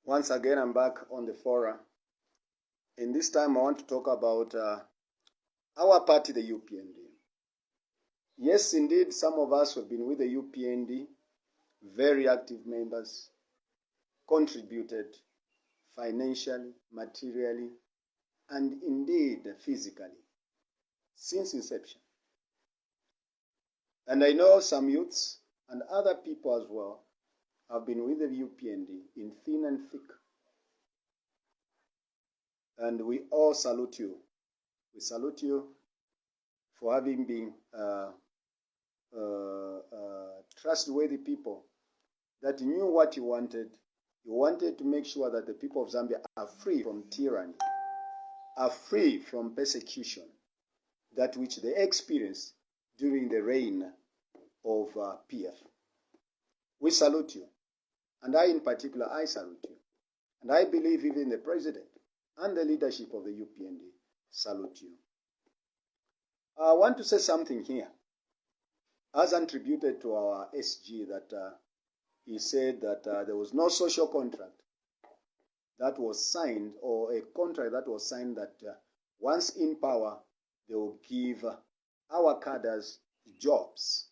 Once again, I'm back on the forum. And this time I want to talk about our party, the UPND. Yes, indeed, some of us have been with the UPND, very active members, contributed financially, materially, and indeed physically since inception. And I know some youths and other people as well have been with the UPND in thin and thick. And we all salute you. We salute you for having been trustworthy people that knew what you wanted. You wanted to make sure that the people of Zambia are free from tyranny, are free from persecution, that which they experienced during the reign of PF. We salute you. And I, in particular, I salute you. And I believe even the president and the leadership of the UPND salute you. I want to say something here. As attributed to our SG, that he said that there was no social contract that was signed, or a contract that was signed that once in power, they will give our cadres jobs.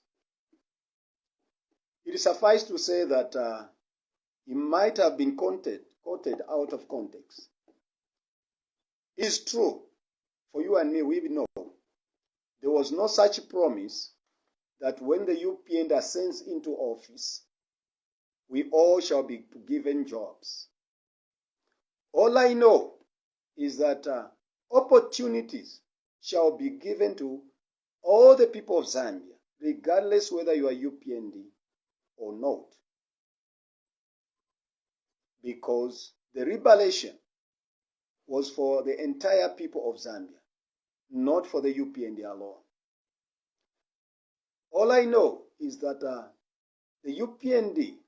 It is suffice to say that it might have been quoted out of context. It's true. For you and me, we know there was no such promise that when the UPND ascends into office, we all shall be given jobs. All I know is that opportunities shall be given to all the people of Zambia, regardless whether you are UPND or not. Because the liberation was for the entire people of Zambia, not for the UPND alone. All I know is that the UPND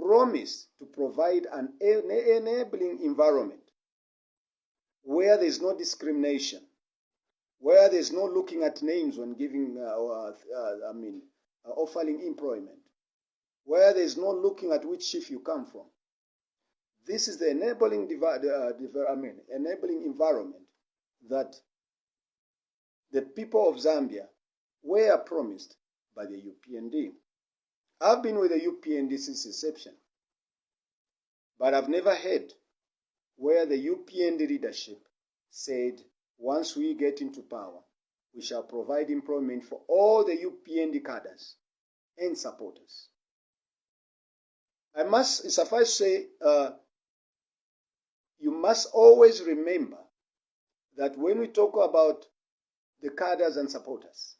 promised to provide an enabling environment where there is no discrimination, where there is no looking at names when giving, offering employment, where there is no looking at which shift you come from. This is the enabling environment that the people of Zambia were promised by the UPND. I've been with the UPND since inception, but I've never heard where the UPND leadership said, once we get into power, we shall provide employment for all the UPND cadres and supporters. I must suffice to say, you must always remember that when we talk about the cadres and supporters,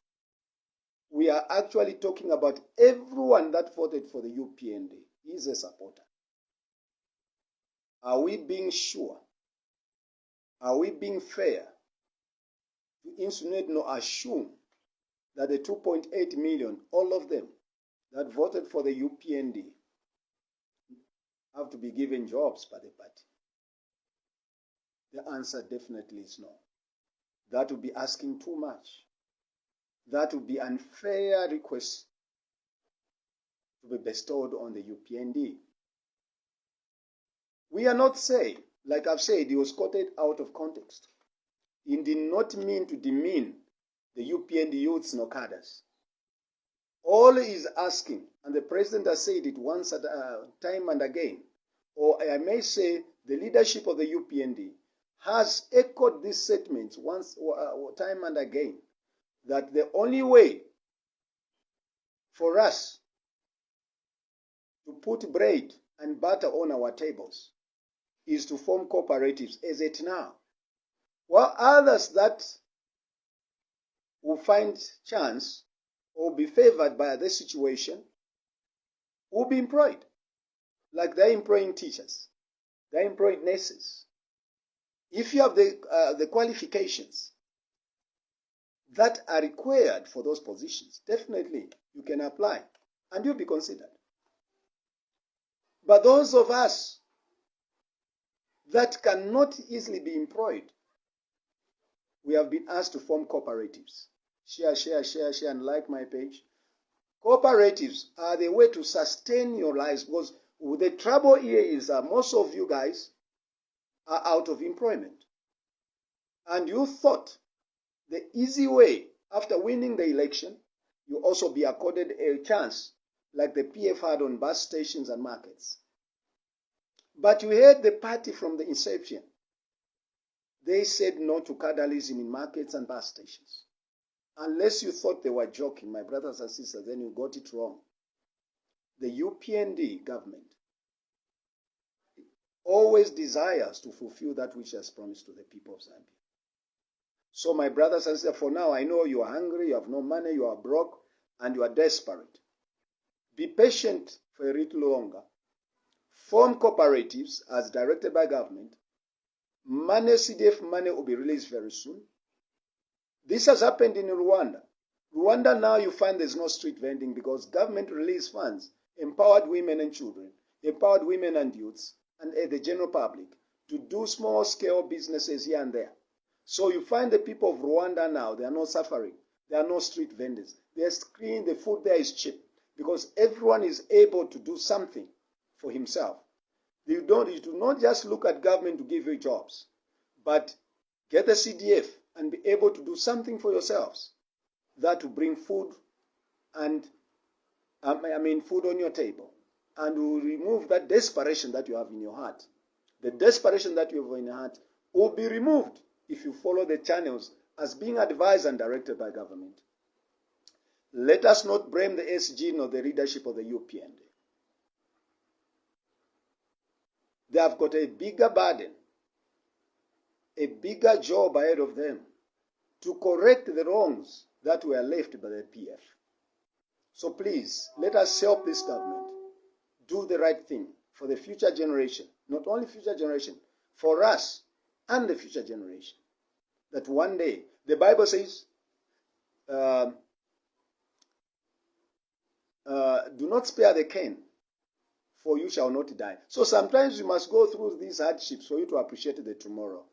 we are actually talking about everyone that voted for the UPND is a supporter. Are we being sure? Are we being fair to insinuate nor assume that the 2.8 million, all of them that voted for the UPND, have to be given jobs by the party? The answer definitely is no. That would be asking too much. That would be unfair request to be bestowed on the UPND. We are not saying, like I've said, it was quoted out of context. It did not mean to demean the UPND youths nor cadres. All he is asking, and the president has said it once at time and again, or I may say the leadership of the UPND has echoed these statements once time and again, that the only way for us to put bread and butter on our tables is to form cooperatives as it now. While others that will find chance or be favored by this situation will be employed. Like they're employing teachers, they're employing nurses. If you have the qualifications that are required for those positions, definitely you can apply and you'll be considered. But those of us that cannot easily be employed, we have been asked to form cooperatives. Share, and like my page. Cooperatives are the way to sustain your lives, because The trouble here is that most of you guys are out of employment. And you thought the easy way, after winning the election, you also be accorded a chance like the PF had on bus stations and markets. But you heard the party from the inception. They said no to cadalism in markets and bus stations. Unless you thought they were joking, my brothers and sisters, then you got it wrong. The UPND government always desires to fulfill that which has promised to the people of Zambia. So my brothers and sisters, for now, I know you are hungry, you have no money, you are broke, and you are desperate. Be patient for a little longer. Form cooperatives as directed by government. Money, CDF money will be released very soon. This has happened in Rwanda. Rwanda now you find there's no street vending because government released funds, empowered women and children, empowered women and youths, and the general public to do small-scale businesses here and there. So you find the people of Rwanda now, they are not suffering. There are no street vendors. They are screening, the food there is cheap because everyone is able to do something for himself. You do not just look at government to give you jobs, but get the CDF and be able to do something for yourselves. That will bring food and food on your table, and will remove that desperation that you have in your heart. The desperation that you have in your heart will be removed if you follow the channels as being advised and directed by government. Let us not blame the SG nor the leadership of the UPND. They have got a bigger burden, a bigger job ahead of them to correct the wrongs that were left by the PF. So please, let us help this government do the right thing for the future generation, not only future generation, for us and the future generation. That one day, the Bible says, do not spare the cane, for you shall not die. So sometimes you must go through these hardships for you to appreciate the tomorrow.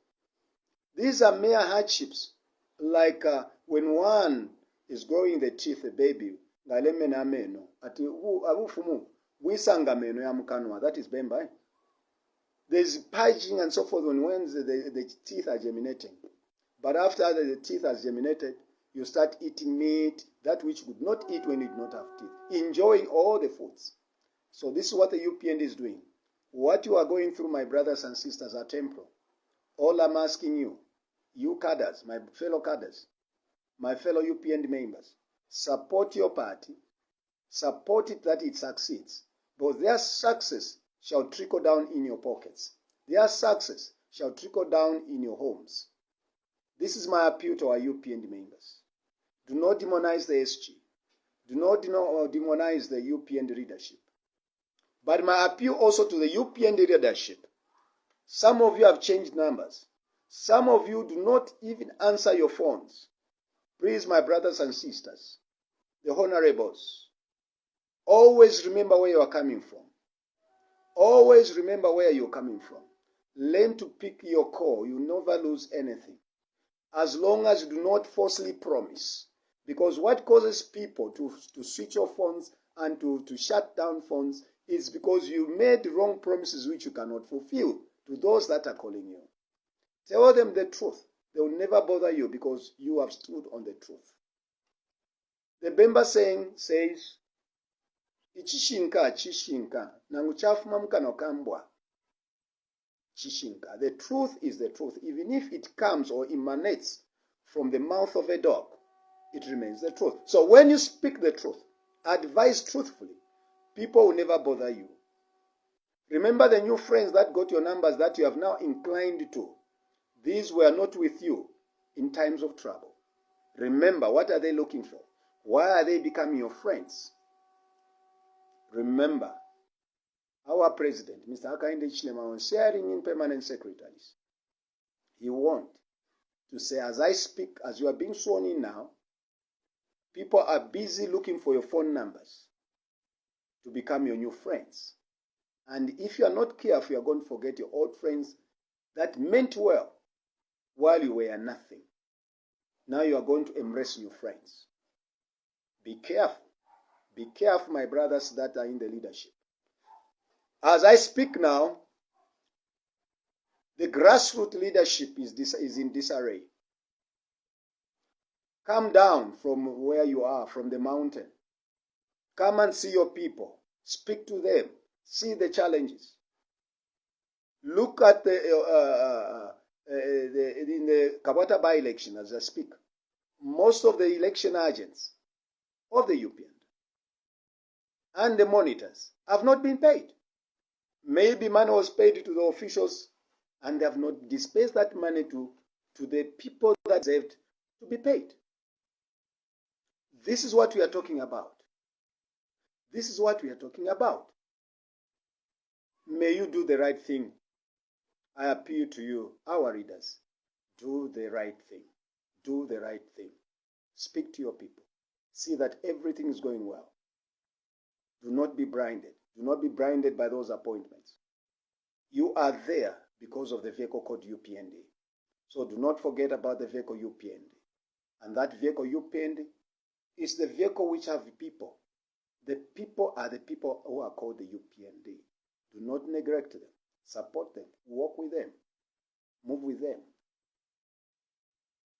These are mere hardships, like when one is growing the teeth, a baby, that is bemba. There's purging and so forth when the teeth are germinating. But after the teeth has germinated, you start eating meat, that which you could not eat when you did not have teeth, enjoying all the foods. So this is what the UPND is doing. What you are going through, my brothers and sisters, are temporal. All I'm asking you, you cadres, my fellow cadres, my fellow UPND members, support your party, support it that it succeeds. But their success shall trickle down in your pockets. Their success shall trickle down in your homes. This is my appeal to our UPND members. Do not demonize the SG. Do not demonize the UPND leadership. But my appeal also to the UPND leadership. Some of you have changed numbers. Some of you do not even answer your phones. Please, my brothers and sisters, the honorables, always remember where you are coming from. Always remember where you're coming from. Learn to pick your call. You never lose anything. As long as you do not falsely promise. Because what causes people to switch off phones and to shut down phones is because you made wrong promises which you cannot fulfill to those that are calling you. Tell them the truth. They will never bother you because you have stood on the truth. The Bemba saying says, Ichishinka, chishinka, nanguchafuma mukano kambwa. Chishinka. The truth is the truth. Even if it comes or emanates from the mouth of a dog, it remains the truth. So when you speak the truth, advise truthfully, people will never bother you. Remember the new friends that got your numbers that you have now inclined to. These were not with you in times of trouble. Remember, what are they looking for? Why are they becoming your friends? Remember, our president, Mr. Hakainde Hichilema, was sharing in permanent secretaries. He wanted to say, as I speak, as you are being sworn in now, people are busy looking for your phone numbers to become your new friends. And if you are not careful, you are going to forget your old friends that meant well while you were nothing. Now you are going to embrace new friends. Be careful. Be careful, my brothers that are in the leadership. As I speak now, the grassroots leadership is in disarray. Come down from where you are, from the mountain. Come and see your people. Speak to them. See the challenges. Look at in the Kabata by-election as I speak. Most of the election agents of the UPN and the monitors have not been paid. Maybe money was paid to the officials and they have not dispersed that money to the people that deserved to be paid. This is what we are talking about. This is what we are talking about. May you do the right thing. I appeal to you, our readers. Do the right thing. Do the right thing. Speak to your people. See that everything is going well. Do not be blinded. Do not be blinded by those appointments. You are there because of the vehicle called UPND. So do not forget about the vehicle UPND. And that vehicle UPND is the vehicle which have people. The people are the people who are called the UPND. Do not neglect them. Support them. Work with them. Move with them.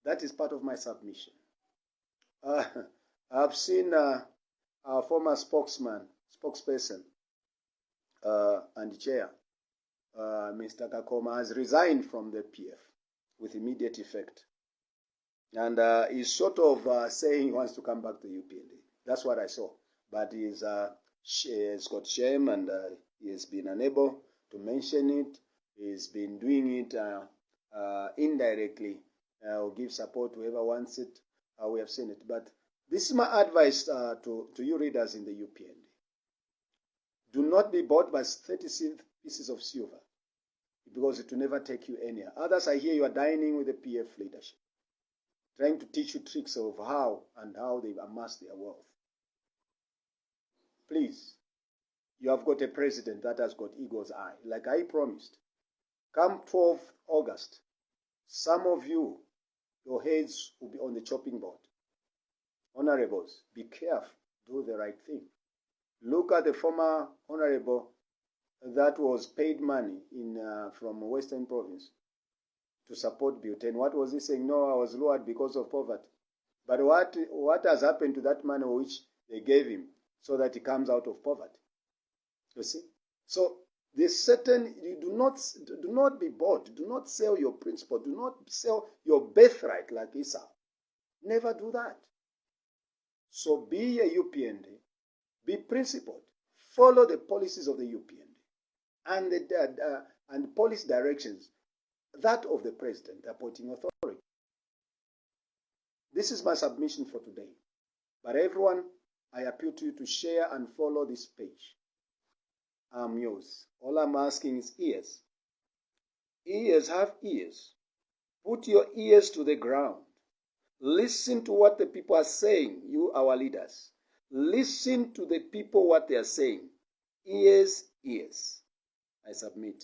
That is part of my submission. I've seen our former spokesperson and chair, Mr. Kakoma, has resigned from the PF with immediate effect. And he's sort of saying he wants to come back to UPND. That's what I saw. But he's got shame and he has been unable to mention it. He's been doing it indirectly. Or give support to whoever wants it. We have seen it. But this is my advice to you readers in the UPND. Do not be bought by 30 pieces of silver because it will never take you anywhere. Others, I hear you are dining with the PF leadership, trying to teach you tricks of how they amass their wealth. Please, you have got a president that has got eagle's eye. Like I promised, come 12th August, some of you, your heads will be on the chopping board. Honorables, be careful. Do the right thing. Look at the former honorable that was paid money from Western Province to support Butane. What was he saying? No, I was lured because of poverty. But what has happened to that money which they gave him so that he comes out of poverty? You see? So there's certain, you do not be bought. Do not sell your principle. Do not sell your birthright like Esau. Never do that. So be a UPND. Be principled. Follow the policies of the UPND and policy directions, that of the president, the appointing authority. This is my submission for today. But everyone, I appeal to you to share and follow this page. I'm yours. All I'm asking is ears. Ears, have ears. Put your ears to the ground. Listen to what the people are saying, you, our leaders. Listen to the people what they are saying. Ears, ears. I submit.